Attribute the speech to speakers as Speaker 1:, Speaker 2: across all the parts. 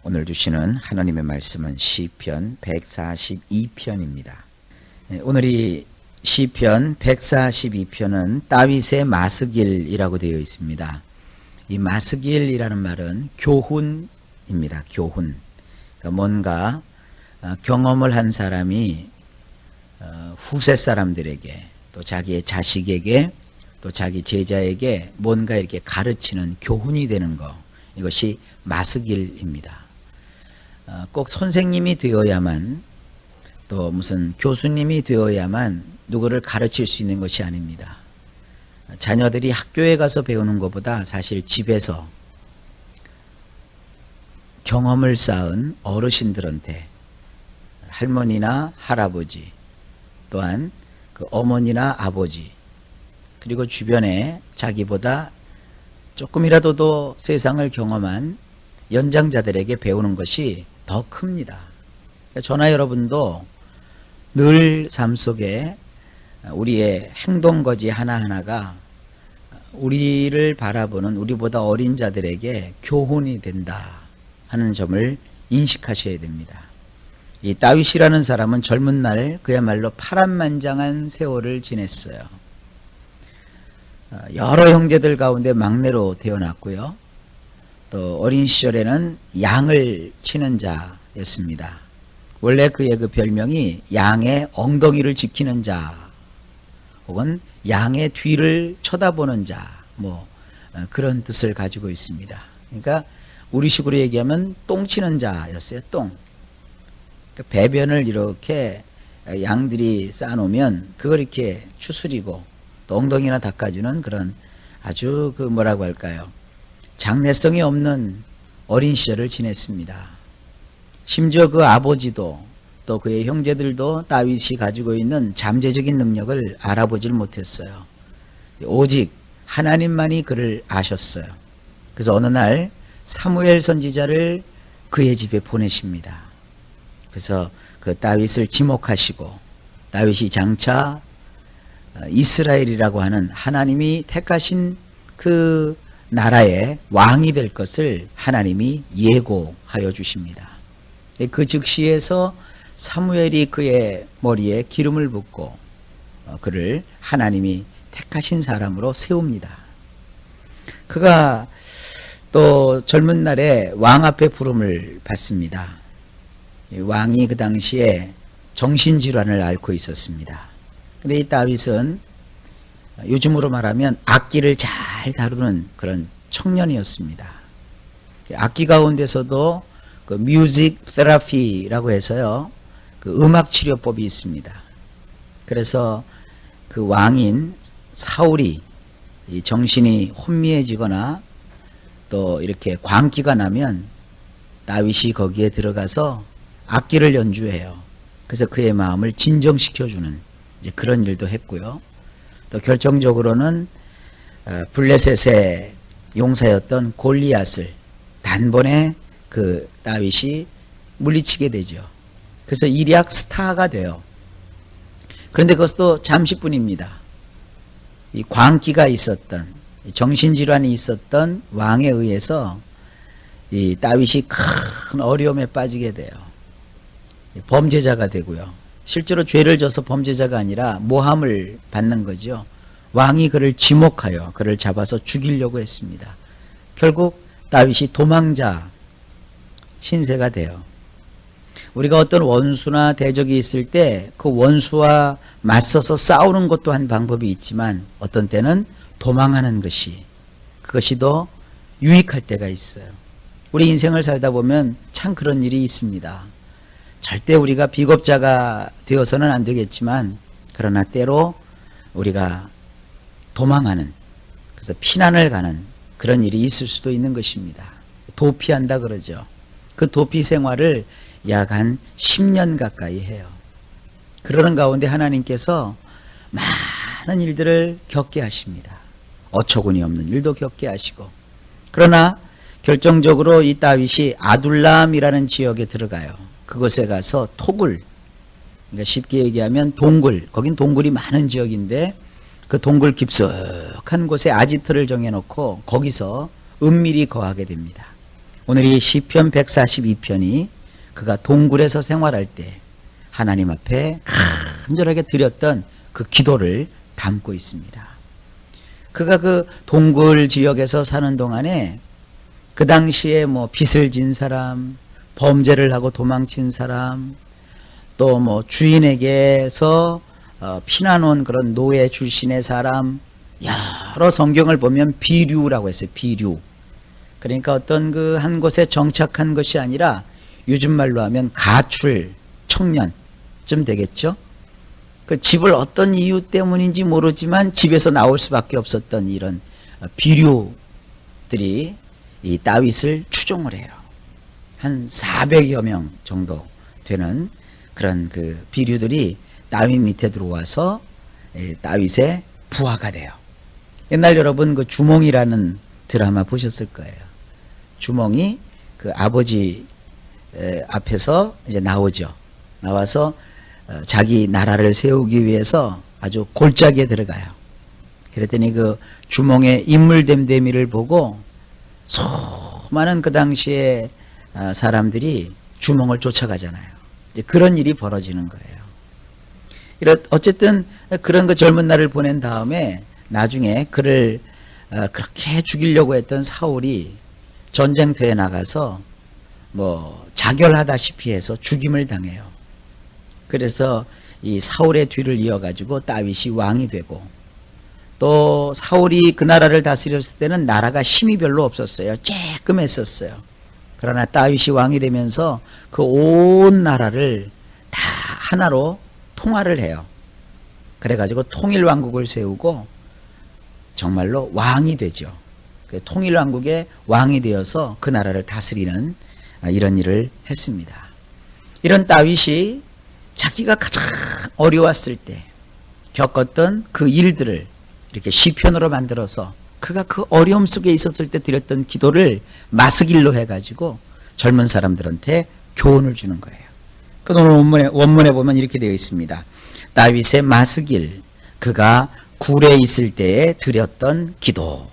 Speaker 1: 오늘 주시는 하나님의 말씀은 시편 142편입니다. 오늘이 시편 142편은 다윗의 마스길이라고 되어 있습니다. 이 마스길이라는 말은 교훈입니다. 교훈. 그러니까 뭔가 경험을 한 사람이 후세 사람들에게 또 자기의 자식에게 또 자기 제자에게 뭔가 이렇게 가르치는 교훈이 되는 것, 이것이 마스길입니다. 꼭 선생님이 되어야만 또 무슨 교수님이 되어야만 누구를 가르칠 수 있는 것이 아닙니다. 자녀들이 학교에 가서 배우는 것보다 사실 집에서 경험을 쌓은 어르신들한테, 할머니나 할아버지, 또한 그 어머니나 아버지, 그리고 주변에 자기보다 조금이라도 더 세상을 경험한 연장자들에게 배우는 것이 더 큽니다. 저나 여러분도 늘 삶 속에 우리의 행동거지 하나하나가 우리를 바라보는 우리보다 어린 자들에게 교훈이 된다 하는 점을 인식하셔야 됩니다. 이 다윗이라는 사람은 젊은 날 그야말로 파란만장한 세월을 지냈어요. 여러 형제들 가운데 막내로 태어났고요. 또 어린 시절에는 양을 치는 자였습니다. 원래 그의 그 별명이 양의 엉덩이를 지키는 자, 혹은 양의 뒤를 쳐다보는 자, 그런 뜻을 가지고 있습니다. 그러니까 우리식으로 얘기하면 똥 치는 자였어요. 똥. 그러니까 배변을 이렇게 양들이 쌓아놓으면 그걸 이렇게 추스리고 또 엉덩이나 닦아주는 그런 아주 뭐라고 할까요? 장래성이 없는 어린 시절을 지냈습니다. 심지어 그 아버지도 또 그의 형제들도 다윗이 가지고 있는 잠재적인 능력을 알아보질 못했어요. 오직 하나님만이 그를 아셨어요. 그래서 어느 날 사무엘 선지자를 그의 집에 보내십니다. 그래서 그 다윗을 지목하시고 다윗이 장차 이스라엘이라고 하는 하나님이 택하신 그 나라의 왕이 될 것을 하나님이 예고하여 주십니다. 그 즉시에서 사무엘이 그의 머리에 기름을 붓고 그를 하나님이 택하신 사람으로 세웁니다. 그가 또 젊은 날에 왕 앞에 부름을 받습니다. 왕이 그 당시에 정신질환을 앓고 있었습니다. 그런데 이 다윗은 요즘으로 말하면 악기를 잘 다루는 그런 청년이었습니다. 악기 가운데서도 그 뮤직 테라피라고 해서요, 그 음악 치료법이 있습니다. 그래서 그 왕인 사울이 이 정신이 혼미해지거나 또 이렇게 광기가 나면 다윗이 거기에 들어가서 악기를 연주해요. 그래서 그의 마음을 진정시켜주는 그런 일도 했고요. 또 결정적으로는 블레셋의 용사였던 골리앗을 단번에 그 다윗이 물리치게 되죠. 그래서 일약 스타가 돼요. 그런데 그것도 잠시뿐입니다. 이 광기가 있었던, 정신질환이 있었던 왕에 의해서 이 다윗이 큰 어려움에 빠지게 돼요. 범죄자가 되고요. 실제로 죄를 져서 범죄자가 아니라 모함을 받는 거죠. 왕이 그를 지목하여 그를 잡아서 죽이려고 했습니다. 결국 다윗이 도망자 신세가 돼요. 우리가 어떤 원수나 대적이 있을 때 그 원수와 맞서서 싸우는 것도 한 방법이 있지만 어떤 때는 도망하는 그것이 더 유익할 때가 있어요. 우리 인생을 살다 보면 참 그런 일이 있습니다. 절대 우리가 비겁자가 되어서는 안 되겠지만 그러나 때로 우리가 도망하는, 그래서 피난을 가는 그런 일이 있을 수도 있는 것입니다. 도피한다 그러죠. 그 도피 생활을 약 한 10년 가까이 해요. 그러는 가운데 하나님께서 많은 일들을 겪게 하십니다. 어처구니 없는 일도 겪게 하시고, 그러나 결정적으로 이 다윗이 아둘람이라는 지역에 들어가요. 그곳에 가서 토굴, 그러니까 쉽게 얘기하면 동굴, 거긴 동굴이 많은 지역인데 그 동굴 깊숙한 곳에 아지트를 정해놓고 거기서 은밀히 거하게 됩니다. 오늘 이 시편 142편이 그가 동굴에서 생활할 때 하나님 앞에 간절하게 드렸던 그 기도를 담고 있습니다. 그가 그 동굴 지역에서 사는 동안에 그 당시에 뭐 빚을 진 사람, 범죄를 하고 도망친 사람, 또 뭐 주인에게서 피난 온 그런 노예 출신의 사람, 여러 성경을 보면 비류라고 했어요. 비류. 그러니까 어떤 그 한 곳에 정착한 것이 아니라 요즘 말로 하면 가출 청년쯤 되겠죠. 그 집을 어떤 이유 때문인지 모르지만 집에서 나올 수밖에 없었던 이런 비류들이 이 다윗을 추종을 해요. 한 400여 명 정도 되는 그런 그 비류들이 다윗 밑에 들어와서 다윗의 부하가 돼요. 옛날 여러분 그 주몽이라는 드라마 보셨을 거예요. 주몽이 그 아버지 앞에서 이제 나오죠. 나와서 자기 나라를 세우기 위해서 아주 골짜기에 들어가요. 그랬더니 그 주몽의 인물됨됨이를 보고 수많은 그 당시에 사람들이 주몽을 쫓아가잖아요. 이제 그런 일이 벌어지는 거예요. 어쨌든 그런 그 젊은 날을 보낸 다음에 나중에 그를 그렇게 죽이려고 했던 사울이 전쟁터에 나가서 뭐 자결하다시피 해서 죽임을 당해요. 그래서 이 사울의 뒤를 이어가지고 다윗이 왕이 되고, 또 사울이 그 나라를 다스렸을 때는 나라가 힘이 별로 없었어요. 쬐끔했었어요. 그러나 다윗이 왕이 되면서 그 온 나라를 다 하나로 통화를 해요. 그래가지고 통일왕국을 세우고 정말로 왕이 되죠. 그 통일왕국의 왕이 되어서 그 나라를 다스리는 이런 일을 했습니다. 이런 다윗이 자기가 가장 어려웠을 때 겪었던 그 일들을 이렇게 시편으로 만들어서 그가 그 어려움 속에 있었을 때 드렸던 기도를 마스길로 해가지고 젊은 사람들한테 교훈을 주는 거예요. 그 오늘 원문에 보면 이렇게 되어 있습니다. 다윗의 마스길, 그가 굴에 있을 때에 드렸던 기도.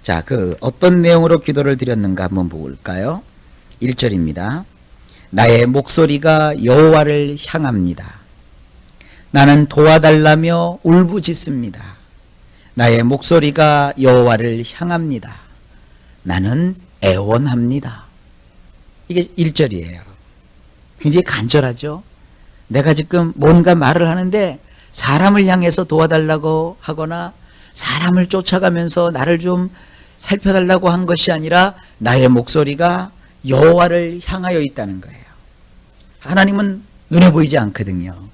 Speaker 1: 자, 그 어떤 내용으로 기도를 드렸는가 한번 볼까요? 1절입니다. 나의 목소리가 여호와를 향합니다. 나는 도와달라며 울부짖습니다. 나의 목소리가 여호와를 향합니다. 나는 애원합니다. 이게 1절이에요. 굉장히 간절하죠. 내가 지금 뭔가 말을 하는데 사람을 향해서 도와달라고 하거나 사람을 쫓아가면서 나를 좀 살펴달라고 한 것이 아니라 나의 목소리가 여호와를 향하여 있다는 거예요. 하나님은 눈에 보이지 않거든요.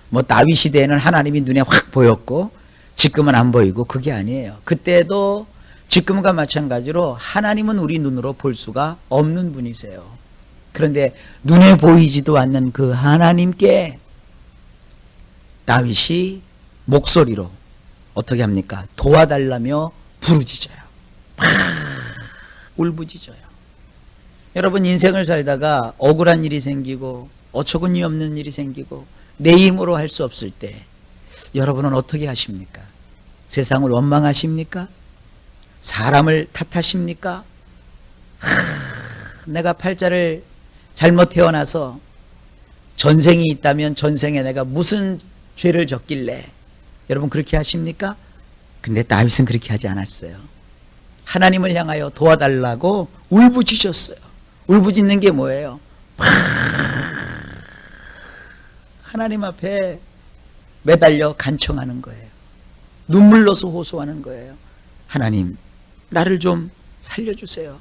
Speaker 1: 뭐 다윗 시대에는 하나님이 눈에 확 보였고 지금은 안 보이고 그게 아니에요. 그때도 지금과 마찬가지로 하나님은 우리 눈으로 볼 수가 없는 분이세요. 그런데 눈에 보이지도 않는 그 하나님께 다윗이 목소리로 어떻게 합니까? 도와달라며 부르짖어요. 울부짖어요. 여러분 인생을 살다가 억울한 일이 생기고 어처구니 없는 일이 생기고 내 힘으로 할 수 없을 때 여러분은 어떻게 하십니까? 세상을 원망하십니까? 사람을 탓하십니까? 내가 팔자를 잘못 태어나서 전생이 있다면 전생에 내가 무슨 죄를 졌길래, 여러분 그렇게 하십니까? 근데 다윗은 그렇게 하지 않았어요. 하나님을 향하여 도와달라고 울부짖었어요. 울부짖는 게 뭐예요? 하나님 앞에 매달려 간청하는 거예요. 눈물로서 호소하는 거예요. 하나님, 나를 좀 살려주세요.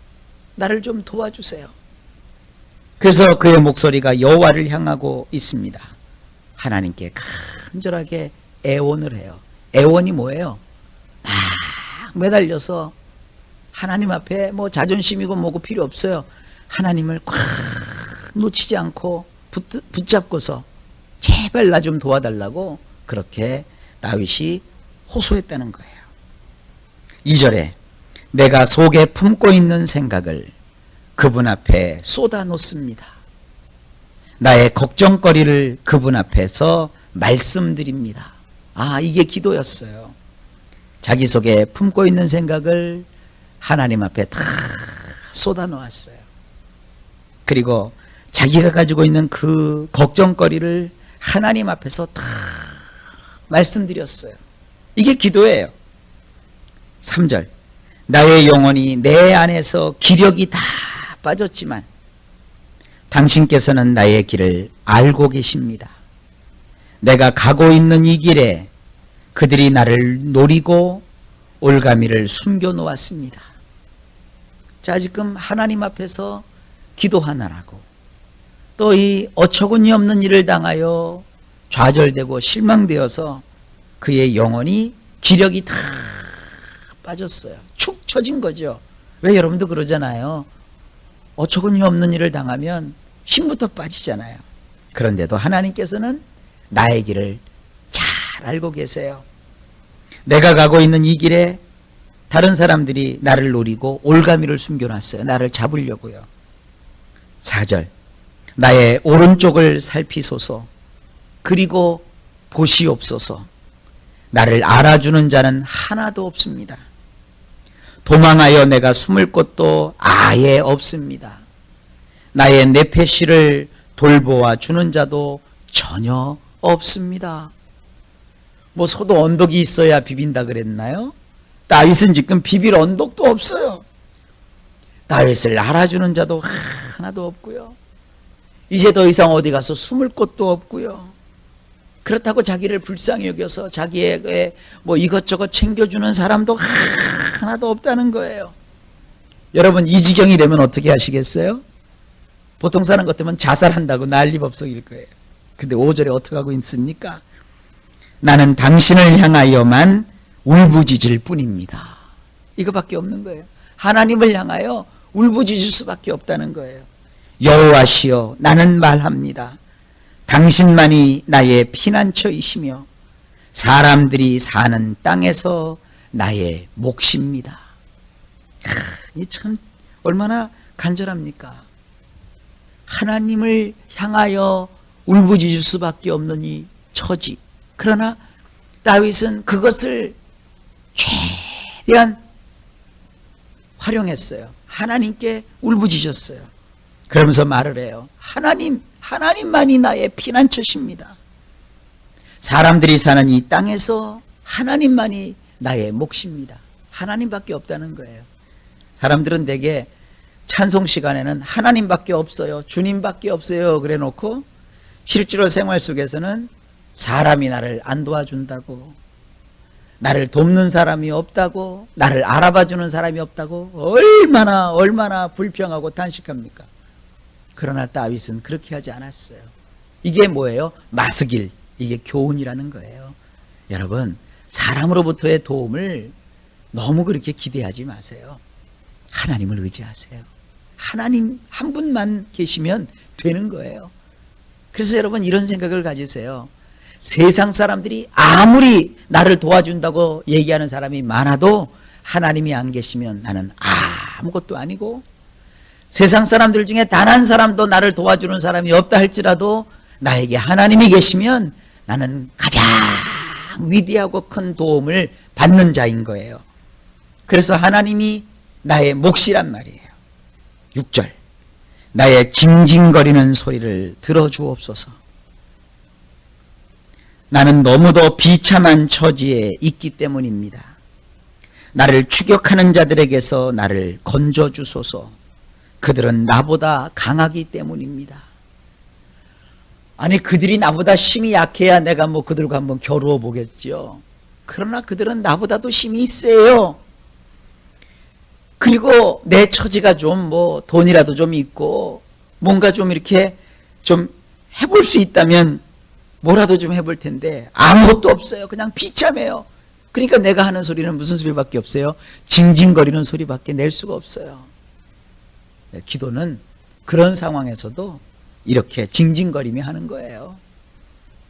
Speaker 1: 나를 좀 도와주세요. 그래서 그의 목소리가 여호와를 향하고 있습니다. 하나님께 간절하게 애원을 해요. 애원이 뭐예요? 막 매달려서 하나님 앞에 뭐 자존심이고 뭐고 필요 없어요. 하나님을 꽉 놓치지 않고 붙잡고서 제발 나 좀 도와달라고 그렇게 다윗이 호소했다는 거예요. 2절에 내가 속에 품고 있는 생각을 그분 앞에 쏟아놓습니다. 나의 걱정거리를 그분 앞에서 말씀드립니다. 아, 이게 기도였어요. 자기 속에 품고 있는 생각을 하나님 앞에 다 쏟아놓았어요. 그리고 자기가 가지고 있는 그 걱정거리를 하나님 앞에서 다 말씀드렸어요. 이게 기도예요. 3절. 나의 영혼이 내 안에서 기력이 다 빠졌지만 당신께서는 나의 길을 알고 계십니다. 내가 가고 있는 이 길에 그들이 나를 노리고 올가미를 숨겨놓았습니다. 자, 지금 하나님 앞에서 기도하느라고 또 이 어처구니 없는 일을 당하여 좌절되고 실망되어서 그의 영혼이 기력이 다 빠졌어요. 축 처진 거죠. 왜 여러분도 그러잖아요. 어처구니 없는 일을 당하면 힘부터 빠지잖아요. 그런데도 하나님께서는 나의 길을 잘 알고 계세요. 내가 가고 있는 이 길에 다른 사람들이 나를 노리고 올가미를 숨겨놨어요. 나를 잡으려고요. 4절. 나의 오른쪽을 살피소서. 그리고 보시옵소서. 나를 알아주는 자는 하나도 없습니다. 도망하여 내가 숨을 곳도 아예 없습니다. 나의 내패시를 돌보아 주는 자도 전혀 없습니다. 뭐 소도 언덕이 있어야 비빈다 그랬나요? 다윗은 지금 비빌 언덕도 없어요. 다윗을 알아주는 자도 하나도 없고요. 이제 더 이상 어디 가서 숨을 곳도 없고요. 그렇다고 자기를 불쌍히 여겨서 자기에게 뭐 이것저것 챙겨주는 사람도 하나도 없다는 거예요. 여러분 이 지경이 되면 어떻게 하시겠어요? 보통 사람 같으면 자살한다고 난리법석일 거예요. 근데 5절에 어떻게 하고 있습니까? 나는 당신을 향하여만 울부짖을 뿐입니다. 이거밖에 없는 거예요. 하나님을 향하여 울부짖을 수밖에 없다는 거예요. 여호와시여 나는 말합니다. 당신만이 나의 피난처이시며 사람들이 사는 땅에서 나의 몫입니다. 이 참 얼마나 간절합니까? 하나님을 향하여 울부짖을 수밖에 없는 이 처지. 그러나 다윗은 그것을 최대한 활용했어요. 하나님께 울부짖었어요. 그러면서 말을 해요. 하나님만이 나의 피난처십니다. 사람들이 사는 이 땅에서 하나님만이 나의 몫입니다. 하나님밖에 없다는 거예요. 사람들은 대개 찬송 시간에는 하나님밖에 없어요. 주님밖에 없어요. 그래 놓고 실제로 생활 속에서는 사람이 나를 안 도와준다고, 나를 돕는 사람이 없다고, 나를 알아봐주는 사람이 없다고 얼마나 불평하고 탄식합니까? 그러나 다윗은 그렇게 하지 않았어요. 이게 뭐예요? 마스길, 이게 교훈이라는 거예요. 여러분, 사람으로부터의 도움을 너무 그렇게 기대하지 마세요. 하나님을 의지하세요. 하나님 한 분만 계시면 되는 거예요. 그래서 여러분 이런 생각을 가지세요. 세상 사람들이 아무리 나를 도와준다고 얘기하는 사람이 많아도 하나님이 안 계시면 나는 아무것도 아니고, 세상 사람들 중에 단 한 사람도 나를 도와주는 사람이 없다 할지라도 나에게 하나님이 계시면 나는 가장 위대하고 큰 도움을 받는 자인 거예요. 그래서 하나님이 나의 몫이란 말이에요. 6절. 나의 징징거리는 소리를 들어주옵소서. 나는 너무도 비참한 처지에 있기 때문입니다. 나를 추격하는 자들에게서 나를 건져주소서. 그들은 나보다 강하기 때문입니다. 아니, 그들이 나보다 힘이 약해야 내가 뭐 그들과 한번 겨루어 보겠죠. 그러나 그들은 나보다도 힘이 세요. 그리고 내 처지가 좀 뭐 돈이라도 좀 있고 뭔가 좀 이렇게 좀 해볼 수 있다면 뭐라도 좀 해볼 텐데 아무것도 없어요. 그냥 비참해요. 그러니까 내가 하는 소리는 무슨 소리밖에 없어요? 징징거리는 소리밖에 낼 수가 없어요. 기도는 그런 상황에서도 이렇게 징징거리며 하는 거예요.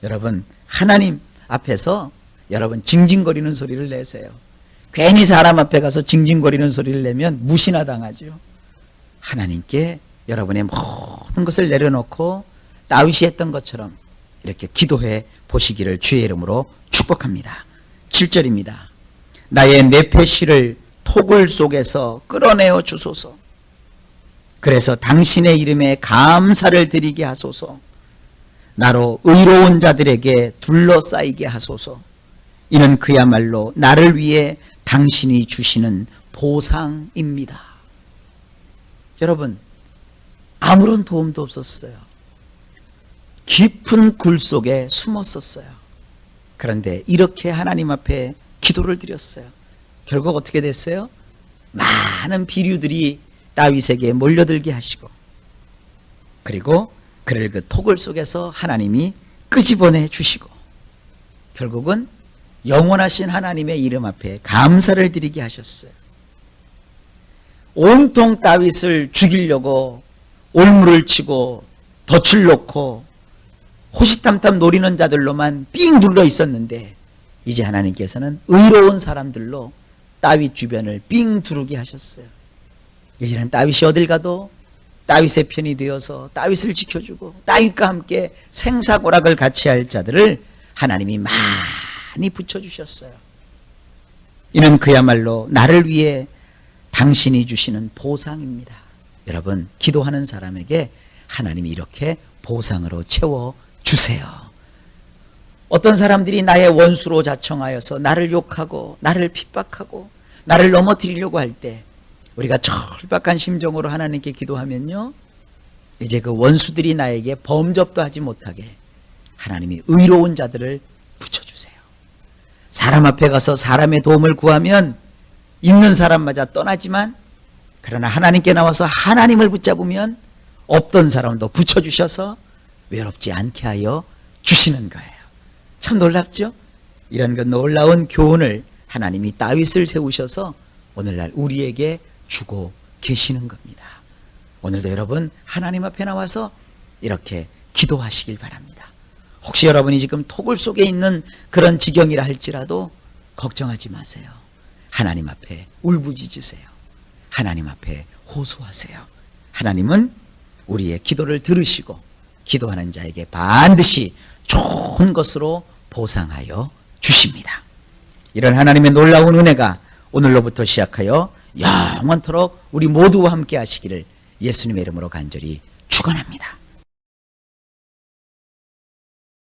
Speaker 1: 여러분, 하나님 앞에서 여러분 징징거리는 소리를 내세요. 괜히 사람 앞에 가서 징징거리는 소리를 내면 무시나 당하죠. 하나님께 여러분의 모든 것을 내려놓고 다윗이 했던 것처럼 이렇게 기도해 보시기를 주의 이름으로 축복합니다. 7절입니다. 나의 내패시를 토굴 속에서 끌어내어 주소서. 그래서 당신의 이름에 감사를 드리게 하소서. 나로 의로운 자들에게 둘러싸이게 하소서. 이는 그야말로 나를 위해 당신이 주시는 보상입니다. 여러분, 아무런 도움도 없었어요. 깊은 굴 속에 숨었었어요. 그런데 이렇게 하나님 앞에 기도를 드렸어요. 결국 어떻게 됐어요? 많은 비류들이 다윗에게 몰려들게 하시고, 그리고 그를 그 토굴 속에서 하나님이 끄집어내 주시고, 결국은 영원하신 하나님의 이름 앞에 감사를 드리게 하셨어요. 온통 다윗을 죽이려고 올무를 치고 덫을 놓고 호시탐탐 노리는 자들로만 삥 둘러 있었는데, 이제 하나님께서는 의로운 사람들로 다윗 주변을 삥 두르게 하셨어요. 이제는 다윗이 어딜 가도 다윗의 편이 되어서 다윗을 지켜주고 다윗과 함께 생사고락을 같이 할 자들을 하나님이 많이 붙여주셨어요. 이는 그야말로 나를 위해 당신이 주시는 보상입니다. 여러분, 기도하는 사람에게 하나님이 이렇게 보상으로 채워주세요. 어떤 사람들이 나의 원수로 자청하여서 나를 욕하고 나를 핍박하고 나를 넘어뜨리려고 할 때 우리가 절박한 심정으로 하나님께 기도하면요, 이제 그 원수들이 나에게 범접도 하지 못하게 하나님이 의로운 자들을 붙여주세요. 사람 앞에 가서 사람의 도움을 구하면 있는 사람마저 떠나지만, 그러나 하나님께 나와서 하나님을 붙잡으면 없던 사람도 붙여주셔서 외롭지 않게 하여 주시는 거예요. 참 놀랍죠? 이런 그 놀라운 교훈을 하나님이 다윗을 세우셔서 오늘날 우리에게 주고 계시는 겁니다. 오늘도 여러분 하나님 앞에 나와서 이렇게 기도하시길 바랍니다. 혹시 여러분이 지금 토굴 속에 있는 그런 지경이라 할지라도 걱정하지 마세요. 하나님 앞에 울부짖으세요. 하나님 앞에 호소하세요. 하나님은 우리의 기도를 들으시고 기도하는 자에게 반드시 좋은 것으로 보상하여 주십니다. 이런 하나님의 놀라운 은혜가 오늘로부터 시작하여 영원토록 우리 모두와 함께 하시기를 예수님의 이름으로 간절히 축원합니다.